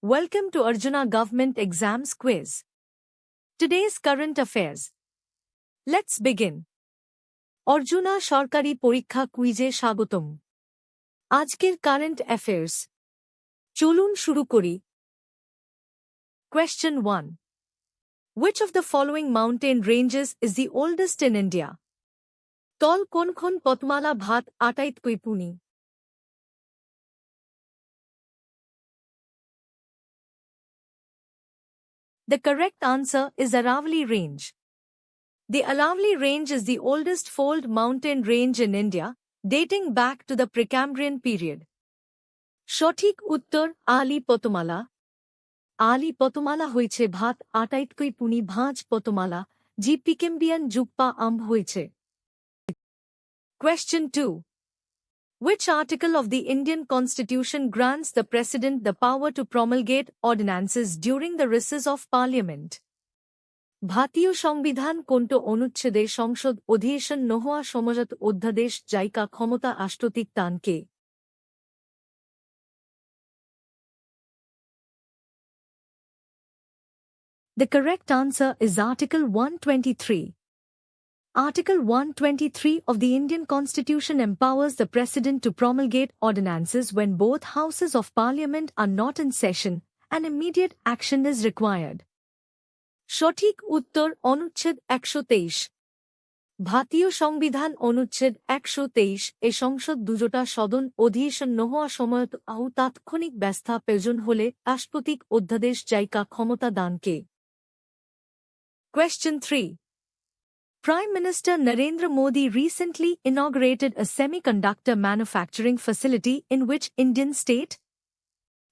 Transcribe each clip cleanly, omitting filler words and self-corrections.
Welcome to Arjuna Government Exams Quiz. Today's current affairs. Let's begin. Arjuna Sharkari Porikha Quize Shagotom. Ajker current affairs. Cholun shuru kori. Question 1. Which of the following mountain ranges is the oldest in India? Tol konkhon Potmala Bhat Atait Kuipuni. The correct answer is Aravalli Range. The Aravalli Range is the oldest fold mountain range in India, dating back to the Precambrian period. সঠিক উত্তর আলি পতমালা। আলি পতমালা হয়েছে ভাত আটাইতকই পুনি ভাঁজ পতমালা, জি পিকেম্বিয়ান যুগপা আম্ভ হয়েছে। Question 2. Which article of the Indian Constitution grants the President the power to promulgate ordinances during the recess of Parliament? ভারতীয় সংবিধান কোনটো অনুচ্ছেদে সংসদ অধিবেশন নহওয়া সময়ত অধ্যাদেশ জায়কা ক্ষমতা আষ্টতিক তানকে? The correct answer is Article 123. Article 123 of the Indian Constitution empowers the President to promulgate ordinances when both houses of Parliament are not in session, and immediate action is required. সঠিক উত্তর অনুচ্ছেদ 123। ভারতীয় সংবিধান অনুচ্ছেদ 123 এ সংসদ দুজোটা সদন অধিবেশন নহওয়া সময়ত আহু তাৎক্ষণিক ব্যবস্থা প্রয়োজন হলে রাষ্ট্রপতিক অধ্যাদেশ জায়কা ক্ষমতা দানকে। Question 3. Prime Minister Narendra Modi recently inaugurated a semiconductor manufacturing facility in which Indian state?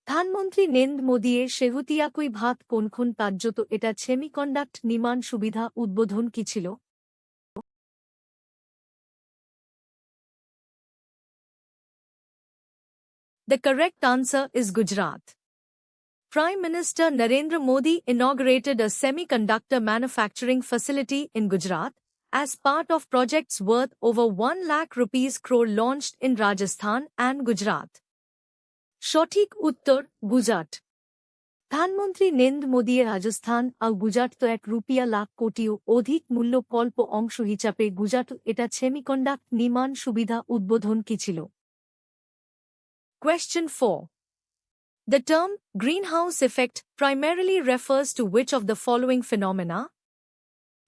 প্রধানমন্ত্রী নরেন্দ্র মোদিয়ে শেহতিয়াকুই ভাত কোনখন তাজ্যত এটা সেমিকন্ডাক্ট নির্মাণ সুবিধা উদ্বোধন কি ছিল? The correct answer is Gujarat. Prime Minister Narendra Modi inaugurated a semiconductor manufacturing facility in Gujarat as part of projects worth over 1 lakh rupees crore launched in Rajasthan and Gujarat. সঠিক উত্তর গুজরাট। প্রধানমন্ত্রী নরেন্দ্র মোদি রাজস্থান আর গুজরাট তো ₹1 লাখ কোটিও অধিক মূল্য কল্প অংশ হিচাপে গুজরাট এটা সেমিকন্ডাক্ট নির্মাণ সুবিধা উদ্বোধন কি ছিল? Question 4. The term greenhouse effect primarily refers to which of the following phenomena?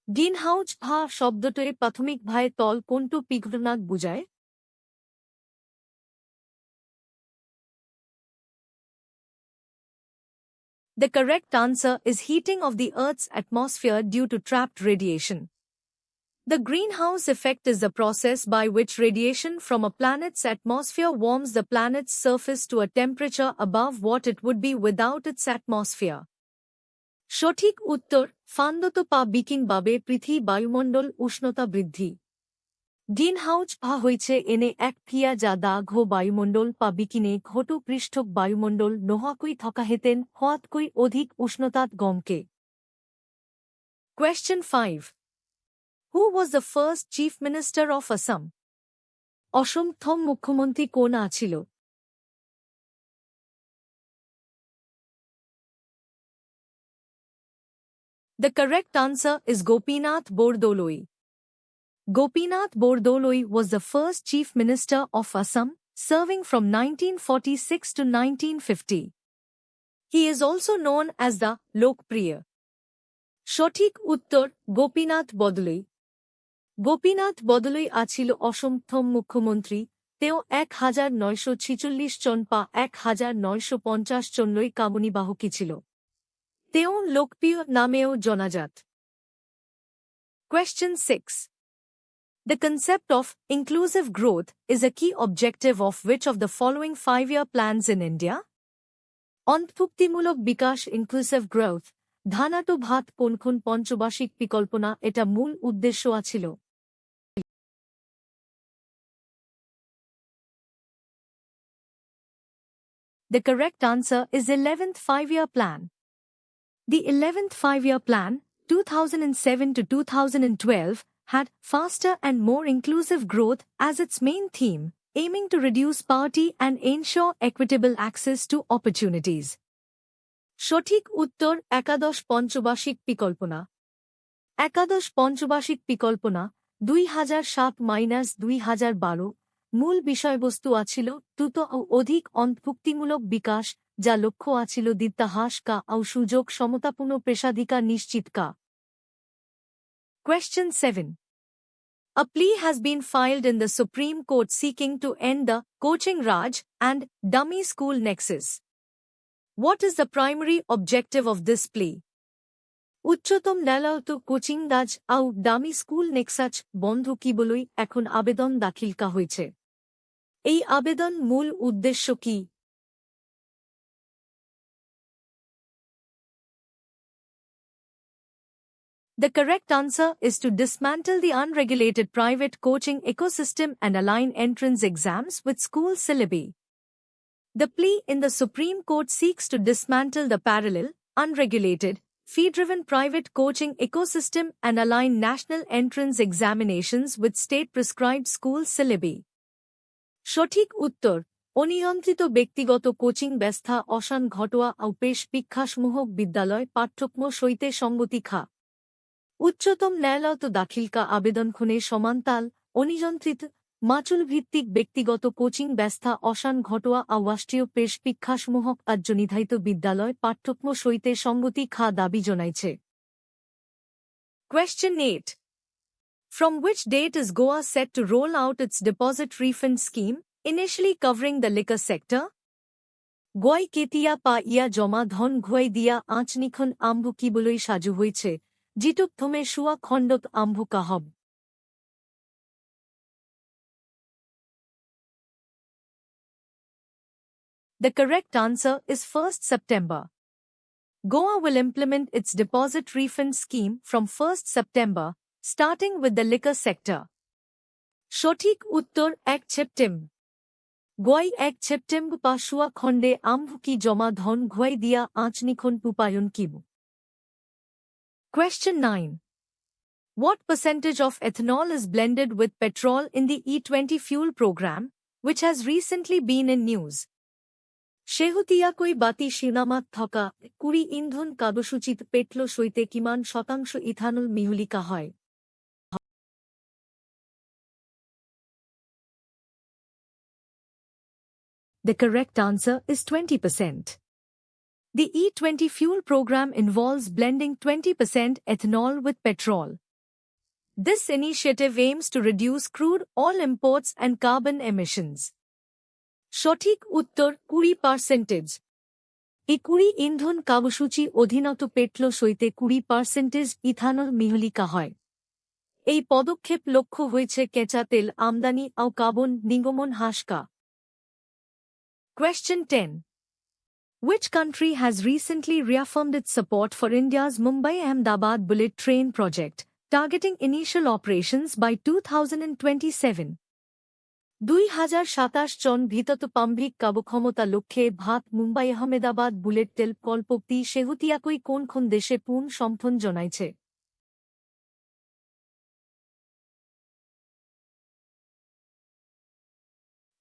Greenhouse ভা শব্দটোয়ে প্রাথমিকভাবে তল কোনটো পিঘটনাক বুঝায়? The correct answer is heating of the Earth's atmosphere due to trapped radiation. The greenhouse effect is the process by which radiation from a planet's atmosphere warms the planet's surface to a temperature above what it would be without its atmosphere. সঠিক উত্তর ফান্দত পা বিকিং বাবে পৃথিবী বায়ুমণ্ডল উষ্ণতা বৃদ্ধি। Greenhouse ভা হয়েছে এনে এক ক্রিয়া যা দা ঘো বায়ুমণ্ডল পা বিকিনে ঘটো পৃষ্ঠক বায়ুমণ্ডল নোহাকুই থকাহেতেন হওয়াতকুই অধিক উষ্ণতাত গমকে। Question 5. Who was the first Chief Minister of Assam? অসম প্রথম মুখ্যমন্ত্রী কোন আছিল? The correct answer is Gopinath Bordoloi. Gopinath Bordoloi was the first Chief Minister of Assam, serving from 1946 to 1950. He is also known as the Lokpriya. সঠিক উত্তর গোপীনাথ বদলই। গোপীনাথ বদলই আছিল অসম প্রথম মুখ্যমন্ত্রী, তেও 1946 জন পা 1950 জনলৈ কামনীবাহকী ছিল। তেও লোকপ্রিয় নামেও জনাজাত। Question 6. The concept of inclusive growth is a key objective of which of the following 5-year plans in India? অন্তর্ভুক্তিমূলক বিকাশ inclusive growth, ধানাটো ভাত কোনখন পঞ্চবার্ষিক পরিকল্পনা এটা মূল উদ্দেশ্য আছিল? The correct answer is 11th 5-year plan. The 11th 5-year plan, 2007 to 2012, had faster and more inclusive growth as its main theme, aiming to reduce poverty and ensure equitable access to opportunities. সঠিক উত্তর একাদশ পঞ্চবার্ষিক পরিকল্পনা। একাদশ পঞ্চবার্ষিক পরিকল্পনা 2007-2012 মূল বিষয়বস্তু আছিল দ্রুত ও অধিক অন্তর্ভুক্তিমূলক বিকাশ, যা লক্ষ্য আছিল দিত্তাহাস কা ও সুযোগ সমতাপূর্ণ পেশাধিকার নিশ্চিত কা। Question 7. A plea has been filed in the Supreme Court seeking to end the coaching Raj and dummy school nexus. What is the primary objective of this plea? উচ্চতম ন্যায়ালয়ত কোচিং রাজ আউ ডামি স্কুল নেক্সাচ বন্ধ কিবলই এখন আবেদন দাখিল কা হয়েছে। এই আবেদন মূল উদ্দেশ্য কি? The correct answer is to dismantle the unregulated private coaching ecosystem and align entrance exams with school syllabi. The plea in the Supreme Court seeks to dismantle the parallel, unregulated, fee-driven private coaching ecosystem and align national entrance examinations with state-prescribed school syllabi. সঠিক উত্তর অনিয়ন্ত্রিত ব্যক্তিগত coaching ব্যবস্থা অসান ঘটোয়া ও পেশ শিক্ষাসমূহক বিদ্যালয় পাঠ্যক্রম সইতে সঙ্গতি খা। উচ্চতম ন্যায়ালয়ত দাখিলকা আবেদনখনে সমান্তাল অনিয়ন্ত্রিত মাচুলভিত্তিক ব্যক্তিগত কোচিং ব্যবস্থা অসান ঘটোয়া ও রাষ্ট্রীয় পেশ শিক্ষাসমূহক আজ্ঞনির্ধারিত বিদ্যালয় পাঠ্যক্রম সইতে সঙ্গতি খা দাবি জনাইছে। Question 8. From which date is Goa set to roll out its deposit refund scheme, initially covering the liquor sector? গোয়াই কেতিয়া পা ইয়া জমা ধন ঘুয়াই দিয়া আঁচনিখন আম্ভু কিবলই সাজু হয়েছে, জিটুক থমে শুয়া খণ্ডক আম্ভু কাহব। The correct answer is 1st September. Goa will implement its deposit refund scheme from 1st September, starting with the liquor sector. সঠিক উত্তর 1 সেপ্টেম্বর। গোয়াই 1 সেপ্টেম্বর পা শুয়া খণ্ডে আম্ভু কি জমা ধন ঘুয়াই দিয়া আঁচনিখন রূপায়ণ কিব। Question 9. What percentage of ethanol is blended with petrol in the E20 fuel program, which has recently been in news? শেহতীয়াকৈ বাতি শিনামাত থকা 20 ইন্ধন কার্যসূচিত পেট্রো সইতে কিমান শতাংশ ইথানল মিহলিকা হয়? The correct answer is 20%. The E20 fuel program involves blending 20% ethanol with petrol. This initiative aims to reduce crude oil imports and carbon emissions. সঠিক উত্তর 20%। এই 20 ইন্ধন কার্যসূচি অধীনত পেট্রো সইতে 20% ইথানল মিহলিকা হয়। এই পদক্ষেপ লক্ষ্য হয়েছে কেঁচা তেল আমদানি ও কার্বন নির্গমন হ্রাস কা। Question 10. Which country has recently reaffirmed its support for India's Mumbai-Ahmedabad bullet train project, targeting initial operations by 2027? 2027 জন ভিতত পাম্ভিক কাবক্ষমতা লক্ষ্যে ভাত মুম্বাই আহমেদাবাদ বুলেট তেল কল্পক্তি শেহতীয়াকৈ কোনখন দেশে পূর্ণ সমর্থন জনাইছে?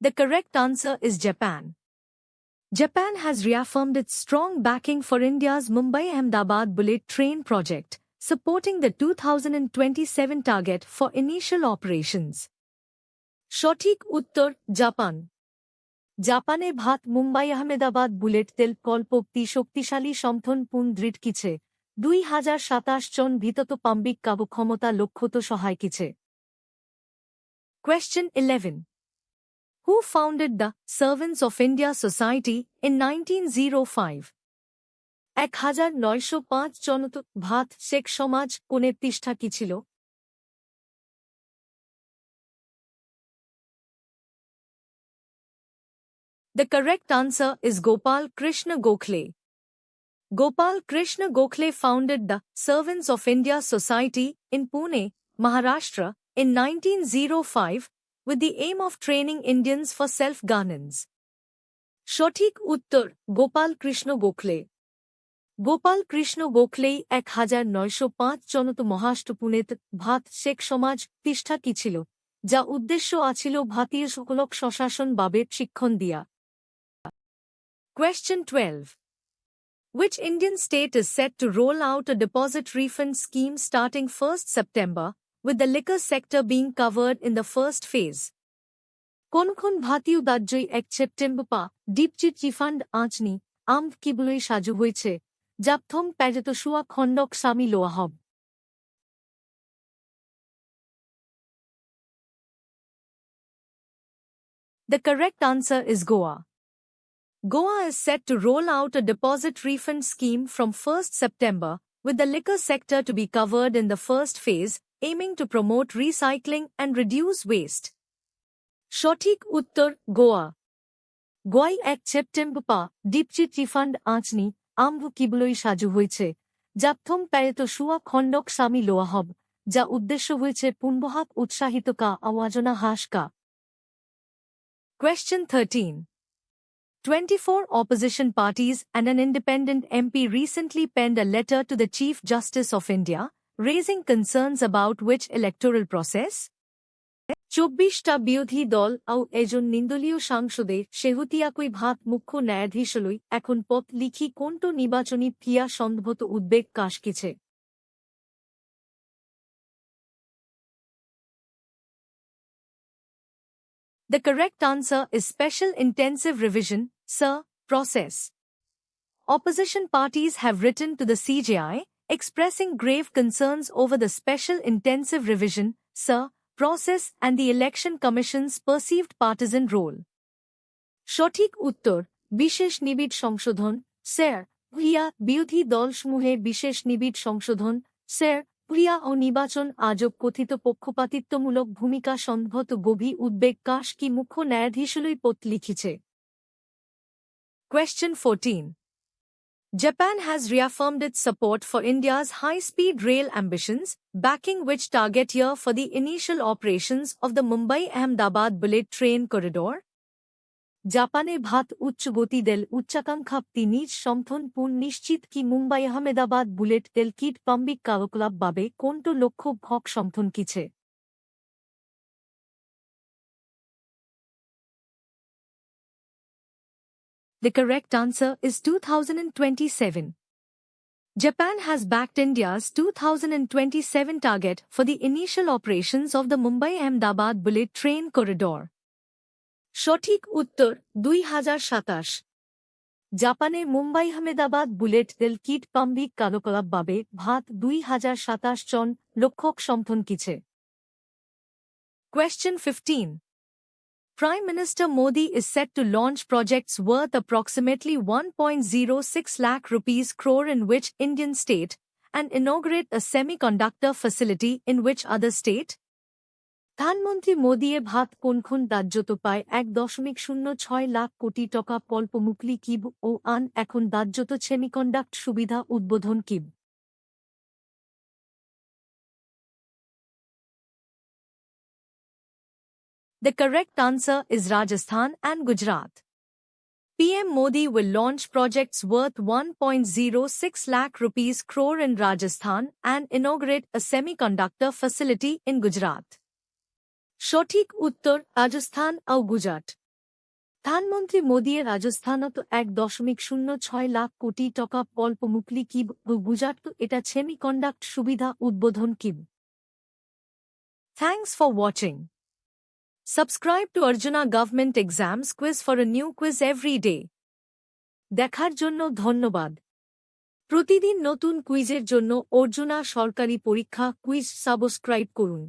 The correct answer is Japan. Japan has reaffirmed its strong backing for India's Mumbai-Ahmedabad bullet train project, supporting the 2027 target for initial operations. সঠিক উত্তর জাপান। জাপানে ভাত মুম্বাই আহমেদাবাদ বুলেট তেল কল্পক্তি শক্তিশালী সমর্থন পূর্ণ দৃঢ় কিছে 2027 জন ভিতত পাম্বিক কাবক্ষমতা লক্ষ্যত সহায় কিছে। Question 11. Who founded the Servants of India Society in 1905? 1905 জনত ভাত শেখ সমাজ কোনে প্রতিষ্ঠা কি ছিল? The correct answer is Gopal Krishna Gokhale. Gopal Krishna Gokhale founded the Servants of India Society in Pune, Maharashtra, in 1905, with the aim of training Indians for self-governance. সঠিক উত্তর গোপাল কৃষ্ণ গোখলে। গোপাল কৃষ্ণ গোখলেই 1905 জনত মহারাষ্ট্র পুনেত ভাত শেখ সমাজ প্রতিষ্ঠা কি ছিল, যা উদ্দেশ্য আছিল ভাতীয় সকলক স্বশাসন বাবে শিক্ষণ দিয়া। Question 12. Which Indian state is set to roll out a deposit refund scheme starting 1st September, with the liquor sector being covered in the first phase? কোনখন ভারতীয় রাজ্যই এক সেপ্টেম্বর পা ডিপচিট রিফান্ড আঁচনি আম কিবলই সাজু হয়েছে জাপথম প্যাজেত সুয়া খণ্ডক সামি লোয়া হব? The correct answer is Goa. Goa is set to roll out a deposit refund scheme from 1st September, with the liquor sector to be covered in the first phase, aiming to promote recycling and reduce waste. সঠিক উত্তর গোয়া। গোয়ায় এক September পা ডিপচিট refund আঁচনি আম্ভ কিবলই সাজু হয়েছে জাপথম প্যারেত সুয়া খণ্ডক সামি লোয়া হব, যা উদ্দেশ্য হয়েছে পুনবহাক উৎসাহিত কা আওয়াজনা হাস কা। Question 13. 24 opposition parties and an independent MP recently penned a letter to the Chief Justice of India, raising concerns about which electoral process? 24টা বিরোধী দল আও এজন নির্দলীয় সাংসদে শেহতিয়াকই ভাত মুখ্য ন্যায়াধীশলৈ এখন পথ লিখি কোনটো নির্বাচনী ক্রিয়া সম্ভবত উদ্বেগ কাশকিছে? The correct answer is Special Intensive Revision, Sir, process. Opposition parties have written to the CJI, expressing grave concerns over the Special Intensive Revision, Sir, process and the Election Commission's perceived partisan role. সঠিক উত্তর বিশেষ নিবিড় সংশোধন, sir, Bhuiyan বিরোধী দলসমূহে বিশেষ নিবিড় সংশোধন, স্যার, ভুইয়া ও নির্বাচন আয়োগ কথিত পক্ষপাতিত্বমূলক ভূমিকা সম্ভবত গভীর উদ্বেগ কাশ কি মুখ্য ন্যায়াধীশলৈ পত্র লিখিছে? Question 14. Japan has reaffirmed its support for India's high-speed rail ambitions, backing which target year for the initial operations of the Mumbai-Ahmedabad bullet train corridor? জাপানে ভাত উচ্চ গতি দেল উচ্চাকাঙ্ক্ষাপ্তি নিজ সমথন পূর্ণ নিশ্চিত কি মুম্বাই আহমেদাবাদ বুলেট তেল কিট পাম্বিক কারকলাপ বাবে কোনটো লক্ষ্য ভক সমথন কিছে? The correct answer is 2027. Japan has backed India's 2027 target for the initial operations of the Mumbai-Ahmedabad bullet train corridor. সঠিক উত্তর 2027। জাপানে মুম্বাই আহমেদাবাদ বুলেট রেল কিট পাম্বিক কারকলাপ বাবে ভাত 2027 জন লক্ষক সমথন কিছে? Question 15. Prime Minister Modi is set to launch projects worth approximately 1.06 lakh rupees crore in which Indian state, and inaugurate a semiconductor facility in which other state? প্রধানমন্ত্রী মোদিয়ে ভাত কোনখন রাজ্যত পায় 1.06 লাখ কোটি টাকা পল্পমুকলি কিব ও আন এখন রাজ্যত সেমিকন্ডাক্ট সুবিধা উদ্বোধন কিব? The correct answer is Rajasthan and Gujarat. PM Modi will launch projects worth 1.06 lakh rupees crore in Rajasthan and inaugurate a semiconductor facility in Gujarat. সঠিক উত্তর রাজস্থান ও গুজরাট। প্রধানমন্ত্রী মোদিয়ে রাজস্থানত 1.06 লাখ কোটি টাকা পল্পমুকলি কিব ও গুজরাট এটা সেমিকন্ডাক্ট সুবিধা উদ্বোধন কিব। Thanks for watching. Subscribe to Arjuna Government Exams Quiz for a new quiz every day. দেখার জন্য ধন্যবাদ। প্রতিদিন নতুন কুইজের জন্য অর্জুনা সরকারি পরীক্ষা কুইজ সাবস্ক্রাইব করুন।